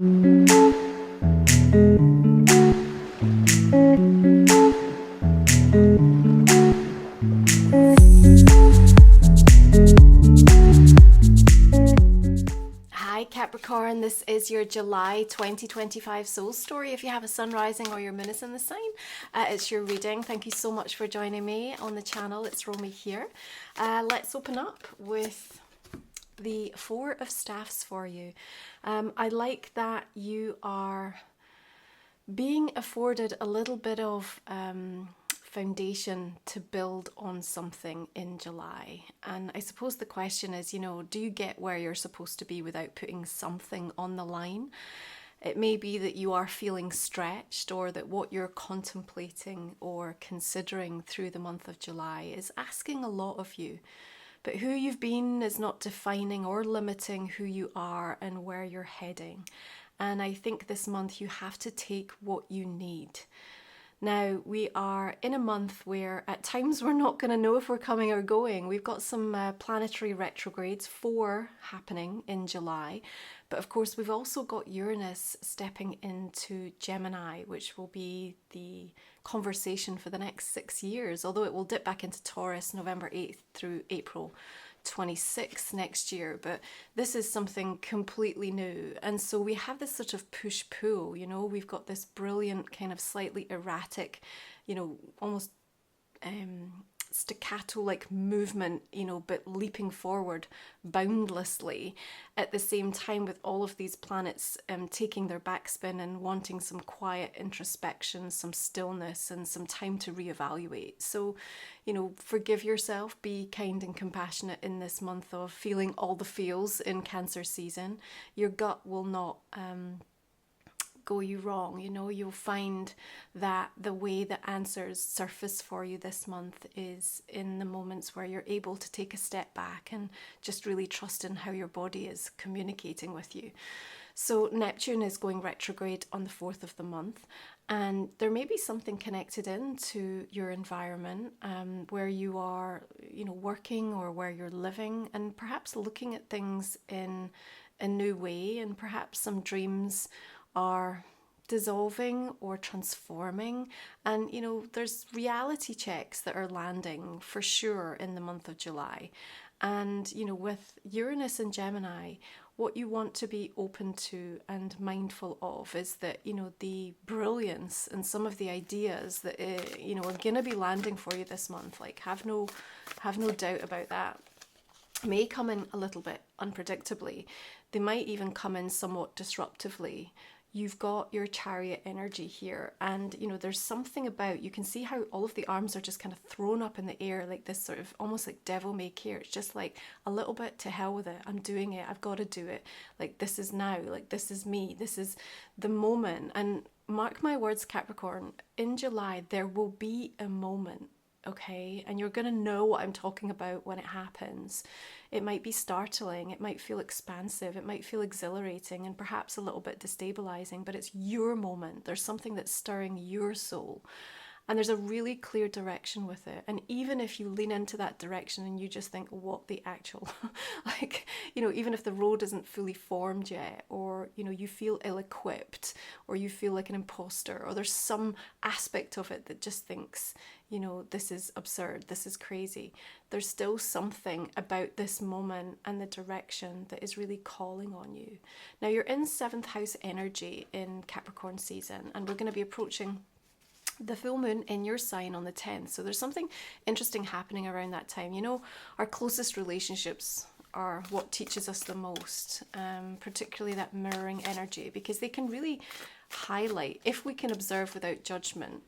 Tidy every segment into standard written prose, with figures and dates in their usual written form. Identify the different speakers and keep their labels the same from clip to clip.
Speaker 1: Hi Capricorn, this is your July 2025 soul story. If you have a sun rising or your moon is in the sign, it's your reading. Thank you so much for joining me on the channel. It's Romy here. Let's open up with the Four of Staffs for you. I like that you are being afforded a little bit of foundation to build on something in July. And I suppose the question is, do you get where you're supposed to be without putting something on the line? It may be that you are feeling stretched, or that what you're contemplating or considering through the month of July is asking a lot of you. But who you've been is not defining or limiting who you are and where you're heading. And I think this month you have to take what you need. Now, we are in a month where at times we're not going to know if we're coming or going. We've got some planetary retrogrades, 4 happening in July. But of course, we've also got Uranus stepping into Gemini, which will be the conversation for the next 6 years, although it will dip back into Taurus November 8th through April 26th next year. But this is something completely new, and so we have this sort of push-pull. We've got this brilliant kind of slightly erratic, almost staccato like movement, but leaping forward boundlessly at the same time, with all of these planets taking their backspin and wanting some quiet introspection, some stillness, and some time to reevaluate. So, forgive yourself, be kind and compassionate in this month of feeling all the feels in Cancer season. Your gut will not go you wrong. You'll find that the way that answers surface for you this month is in the moments where you're able to take a step back and just really trust in how your body is communicating with you. So Neptune is going retrograde on the 4th of the month, and there may be something connected into your environment where you are, working, or where you're living, and perhaps looking at things in a new way, and perhaps some dreams are dissolving or transforming. And there's reality checks that are landing for sure in the month of July. And with Uranus and Gemini, what you want to be open to and mindful of is that the brilliance and some of the ideas that are going to be landing for you this month, like have no doubt about that, may come in a little bit unpredictably. They might even come in somewhat disruptively. You've got your Chariot energy here, and there's something about, you can see how all of the arms are just kind of thrown up in the air, like this sort of almost like devil may care. It's just like a little bit to hell with it. I'm doing it. I've got to do it. Like, this is now. Like, this is me. This is the moment. And mark my words, Capricorn, in July there will be a moment. Okay, and you're going to know what I'm talking about when it happens. It might be startling, it might feel expansive, it might feel exhilarating, and perhaps a little bit destabilizing, but it's your moment. There's something that's stirring your soul, and there's a really clear direction with it. And even if you lean into that direction and you just think, what the actual, like, even if the road isn't fully formed yet, or, you feel ill-equipped, or you feel like an imposter, or there's some aspect of it that just thinks, this is absurd, this is crazy, there's still something about this moment and the direction that is really calling on you. Now, you're in 7th house energy in Capricorn season, and we're going to be approaching the full moon in your sign on the 10th. So there's something interesting happening around that time. Our closest relationships are what teaches us the most, particularly that mirroring energy, because they can really highlight, if we can observe without judgment,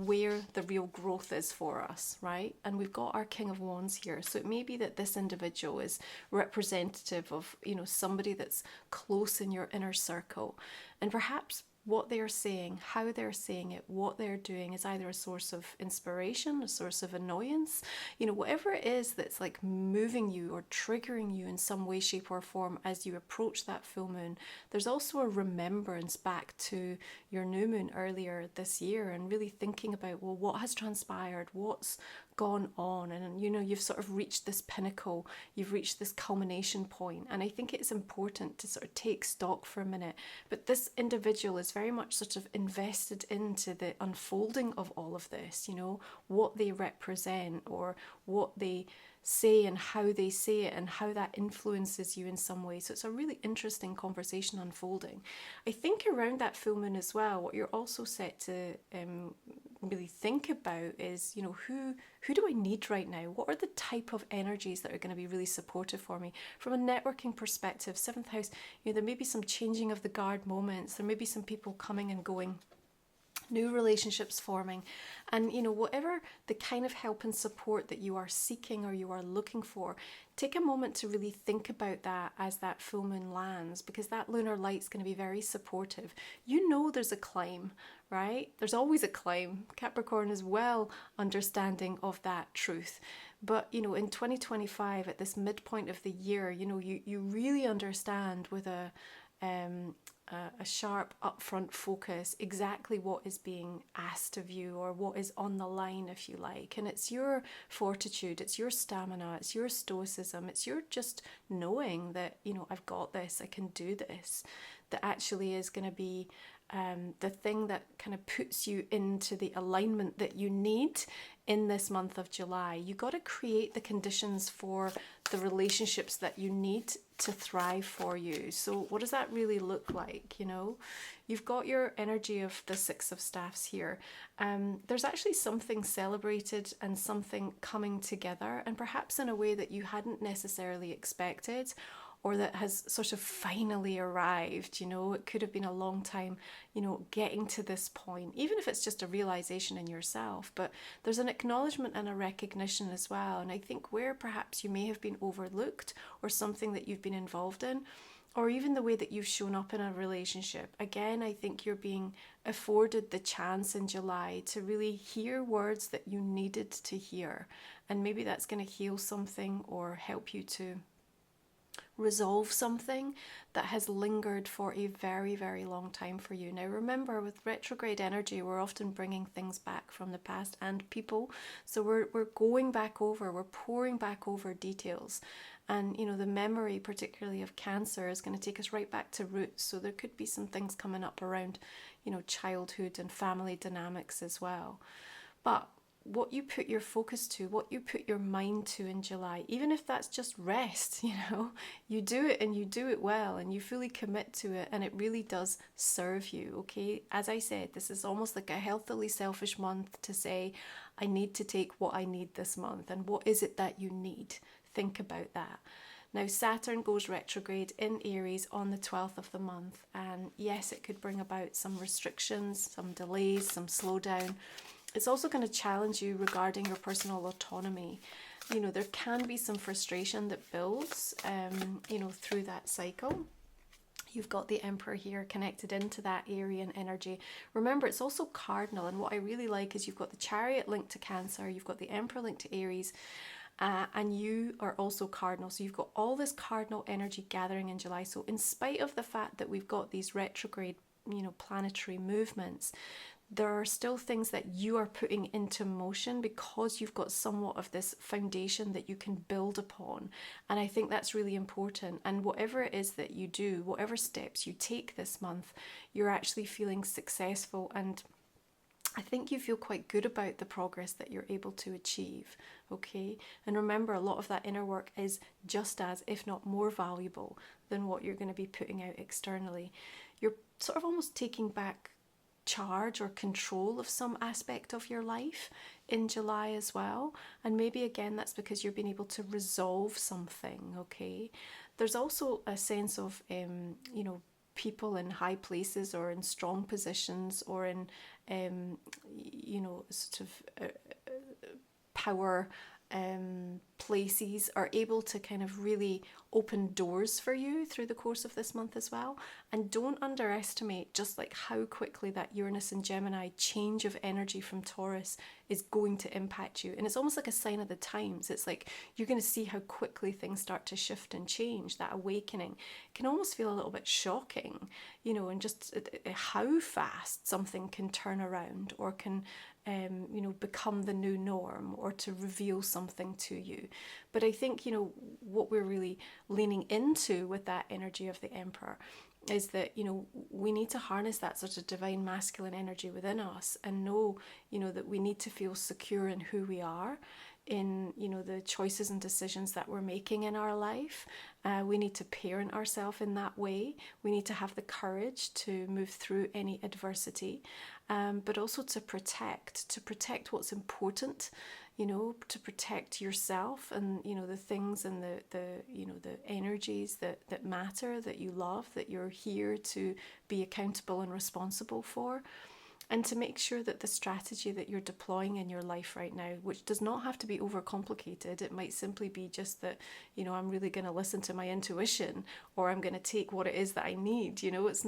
Speaker 1: where the real growth is for us, right? And we've got our King of Wands here, so it may be that this individual is representative of somebody that's close in your inner circle, and perhaps what they're saying, how they're saying it, what they're doing is either a source of inspiration, a source of annoyance, whatever it is that's like moving you or triggering you in some way, shape or form as you approach that full moon. There's also a remembrance back to your new moon earlier this year, and really thinking about, well, what has transpired, what's gone on, and you know, you've sort of reached this pinnacle, you've reached this culmination point. And I think it's important to sort of take stock for a minute. But this individual is very much sort of invested into the unfolding of all of this, you know, what they represent or what they say and how they say it and how that influences you in some way. So it's a really interesting conversation unfolding. I think around that full moon as well, what you're also set to really think about is, you know, who do I need right now? What are the type of energies that are going to be really supportive for me? From a networking perspective, seventh house, you know, there may be some changing of the guard moments. There may be some people coming and going, new relationships forming, and you know, whatever the kind of help and support that you are seeking or you are looking for, take a moment to really think about that as that full moon lands, because that lunar light's going to be very supportive. You know, there's a climb, right? There's always a climb. Capricorn is well understanding of that truth. But you know, in 2025, at this midpoint of the year, you know, you really understand with a sharp upfront focus exactly what is being asked of you, or what is on the line, if you like. And it's your fortitude, it's your stamina, it's your stoicism, it's your just knowing that, you know, I've got this, I can do this, that actually is going to be the thing that kind of puts you into the alignment that you need in this month of July. You got to create the conditions for the relationships that you need to thrive for you. So what does that really look like? You know, you've got your energy of the Six of Staffs here. There's actually something celebrated and something coming together, and perhaps in a way that you hadn't necessarily expected, or that has sort of finally arrived. You know, it could have been a long time, you know, getting to this point, even if it's just a realization in yourself. But there's an acknowledgement and a recognition as well. And I think where perhaps you may have been overlooked, or something that you've been involved in, or even the way that you've shown up in a relationship, again, I think you're being afforded the chance in July to really hear words that you needed to hear. And maybe that's going to heal something or help you to resolve something that has lingered for a very, very long time for you. Now remember, with retrograde energy, we're often bringing things back from the past and people. So we're going back over, we're pouring back over details. And you know, the memory, particularly of Cancer, is going to take us right back to roots. So there could be some things coming up around, you know, childhood and family dynamics as well. But what you put your focus to, what you put your mind to in July, even if that's just rest, you know, you do it and you do it well and you fully commit to it, and it really does serve you, okay? As I said, this is almost like a healthily selfish month to say, I need to take what I need this month, and what is it that you need? Think about that. Now, Saturn goes retrograde in Aries on the 12th of the month, and yes, it could bring about some restrictions, some delays, some slowdown. It's also going to challenge you regarding your personal autonomy. You know, there can be some frustration that builds, you know, through that cycle. You've got the Emperor here connected into that Aryan energy. Remember, it's also cardinal, and what I really like is you've got the Chariot linked to Cancer, you've got the Emperor linked to Aries, and you are also cardinal. So you've got all this cardinal energy gathering in July. So in spite of the fact that we've got these retrograde, you know, planetary movements, there are still things that you are putting into motion because you've got somewhat of this foundation that you can build upon. And I think that's really important. And whatever it is that you do, whatever steps you take this month, you're actually feeling successful, and I think you feel quite good about the progress that you're able to achieve, okay? And remember, a lot of that inner work is just as, if not more valuable than what you're going to be putting out externally. You're sort of almost taking back charge or control of some aspect of your life in July as well, and maybe again that's because you're being able to resolve something, okay? There's also a sense of you know, people in high places or in strong positions or in you know, sort of power places are able to kind of really open doors for you through the course of this month as well. And don't underestimate just like how quickly that Uranus and Gemini change of energy from Taurus is going to impact you. And it's almost like a sign of the times. It's like you're going to see how quickly things start to shift and change. That awakening can almost feel a little bit shocking, you know, and just how fast something can turn around or can you know, become the new norm, or to reveal something to you. But I think, you know, what we're really leaning into with that energy of the Emperor is that, you know, we need to harness that sort of divine masculine energy within us and know, you know, that we need to feel secure in who we are, in, you know, the choices and decisions that we're making in our life. We need to parent ourselves in that way. We need to have the courage to move through any adversity, but also to protect what's important, you know, to protect yourself and, you know, the things and the you know, the energies that matter, that you love, that you're here to be accountable and responsible for. And to make sure that the strategy that you're deploying in your life right now, which does not have to be overcomplicated, it might simply be just that, you know, I'm really going to listen to my intuition, or I'm going to take what it is that I need. You know, it's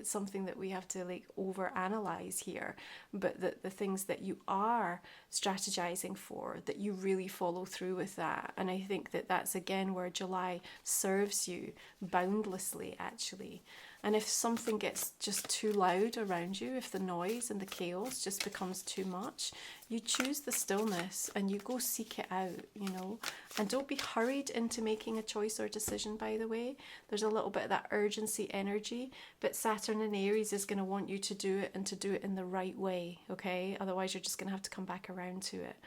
Speaker 1: something that we have to like overanalyze here, but that the things that you are strategizing for, that you really follow through with that. And I think that that's again where July serves you boundlessly, actually. And if something gets just too loud around you, if the noise and the chaos just becomes too much, you choose the stillness and you go seek it out, you know. And don't be hurried into making a choice or decision, by the way. There's a little bit of that urgency energy, but Saturn in Aries is going to want you to do it, and to do it in the right way, okay? Otherwise, you're just going to have to come back around to it.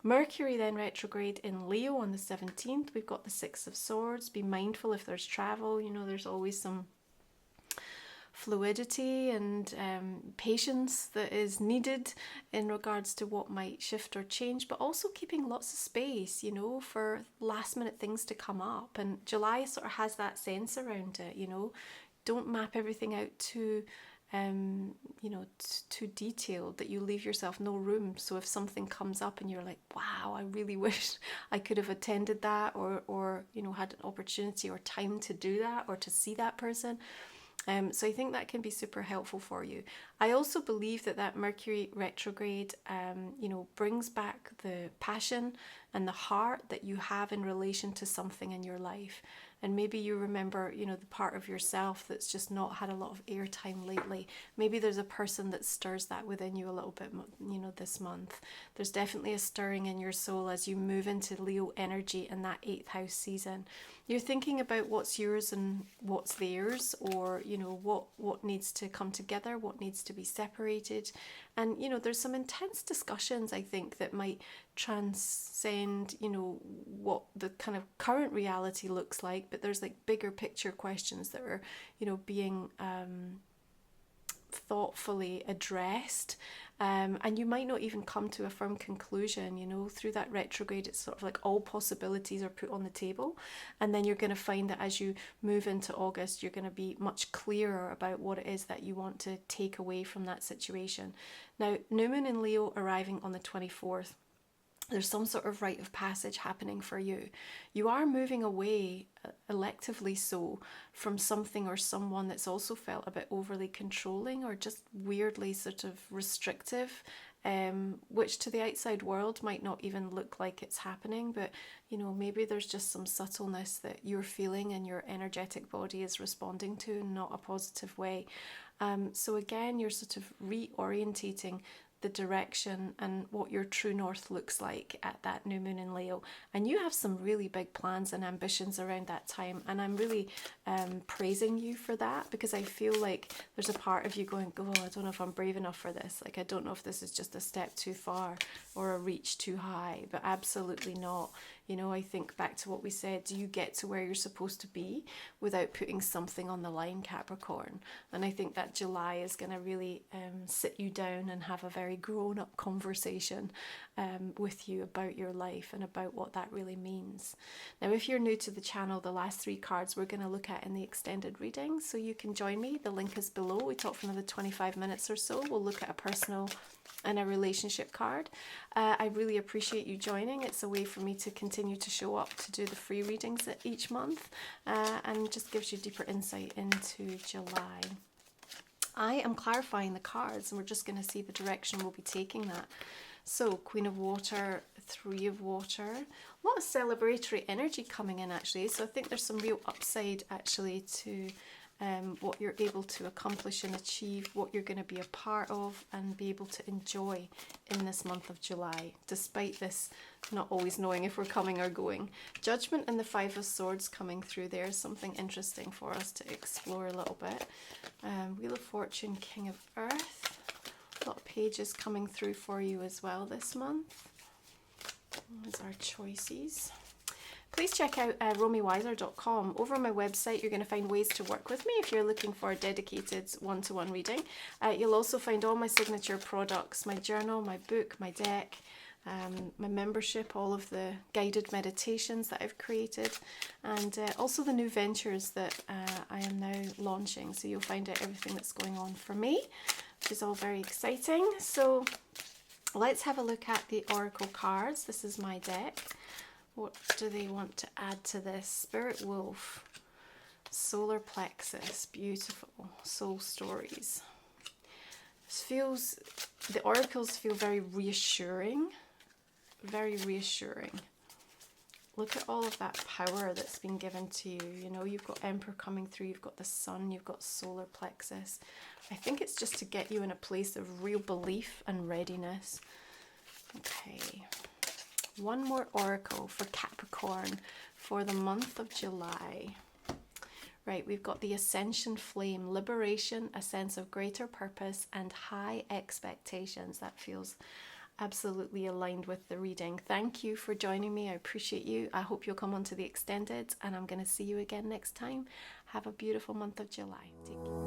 Speaker 1: Mercury then retrograde in Leo on the 17th. We've got the Six of Swords. Be mindful if there's travel, you know, there's always some fluidity and patience that is needed in regards to what might shift or change, but also keeping lots of space, you know, for last minute things to come up. And July sort of has that sense around it, you know. Don't map everything out too you know, too detailed, that you leave yourself no room. So if something comes up and you're like, wow, I really wish I could have attended that, or you know, had an opportunity or time to do that, or to see that person. So I think that can be super helpful for you. I also believe that Mercury retrograde, you know, brings back the passion and the heart that you have in relation to something in your life. And maybe you remember, you know, the part of yourself that's just not had a lot of airtime lately. Maybe there's a person that stirs that within you a little bit, you know, this month. There's definitely a stirring in your soul as you move into Leo energy in that 8th house season. You're thinking about what's yours and what's theirs, or, you know, what needs to come together, what needs to be separated. And, you know, there's some intense discussions, I think, that might transcend, you know, what the kind of current reality looks like, but there's like bigger picture questions that are, you know, being thoughtfully addressed, and you might not even come to a firm conclusion, you know. Through that retrograde, it's sort of like all possibilities are put on the table, and then you're going to find that as you move into August, you're going to be much clearer about what it is that you want to take away from that situation. Now, New Moon in Leo arriving on the 24th, there's some sort of rite of passage happening for you. You are moving away, electively so, from something or someone that's also felt a bit overly controlling or just weirdly sort of restrictive, which to the outside world might not even look like it's happening, but, you know, maybe there's just some subtleness that you're feeling and your energetic body is responding to in not a positive way. So again, you're sort of reorientating the direction and what your true north looks like at that new moon in Leo. And you have some really big plans and ambitions around that time, and I'm really praising you for that, because I feel like there's a part of you going, oh, I don't know if I'm brave enough for this, like I don't know if this is just a step too far or a reach too high. But absolutely not. You know, I think back to what we said, do you get to where you're supposed to be without putting something on the line, Capricorn? And I think that July is going to really sit you down and have a very grown-up conversation with you about your life and about what that really means. Now, if you're new to the channel, the last 3 cards we're going to look at in the extended reading, so you can join me. The link is below. We talk for another 25 minutes or so. We'll look at a personal and a relationship card. I really appreciate you joining. It's a way for me to continue continue to show up to do the free readings each month, and just gives you deeper insight into July. I am clarifying the cards, and we're just going to see the direction we'll be taking that. So, Queen of Water, Three of Water, a lot of celebratory energy coming in actually. So I think there's some real upside actually to what you're able to accomplish and achieve, what you're going to be a part of and be able to enjoy in this month of July, despite this not always knowing if we're coming or going. Judgment and the Five of Swords coming through there is something interesting for us to explore a little bit. Wheel of Fortune, King of Earth. A lot of pages coming through for you as well this month. Those are choices. Please check out romywiser.com. Over on my website, you're going to find ways to work with me if you're looking for a dedicated one-to-one reading. You'll also find all my signature products, my journal, my book, my deck, my membership, all of the guided meditations that I've created, and also the new ventures that I am now launching. So you'll find out everything that's going on for me, which is all very exciting. So let's have a look at the Oracle cards. This is my deck. What do they want to add to this? Spirit Wolf, Solar Plexus, beautiful, Soul Stories. This feels, the oracles feel very reassuring, very reassuring. Look at all of that power that's been given to you. You know, you've got Emperor coming through, you've got the Sun, you've got Solar Plexus. I think it's just to get you in a place of real belief and readiness. Okay. One more oracle for Capricorn for the month of July. Right, we've got the Ascension Flame, liberation, a sense of greater purpose, and high expectations. That feels absolutely aligned with the reading. Thank you for joining me. I appreciate you. I hope you'll come on to the extended, and I'm going to see you again next time. Have a beautiful month of July. Take care.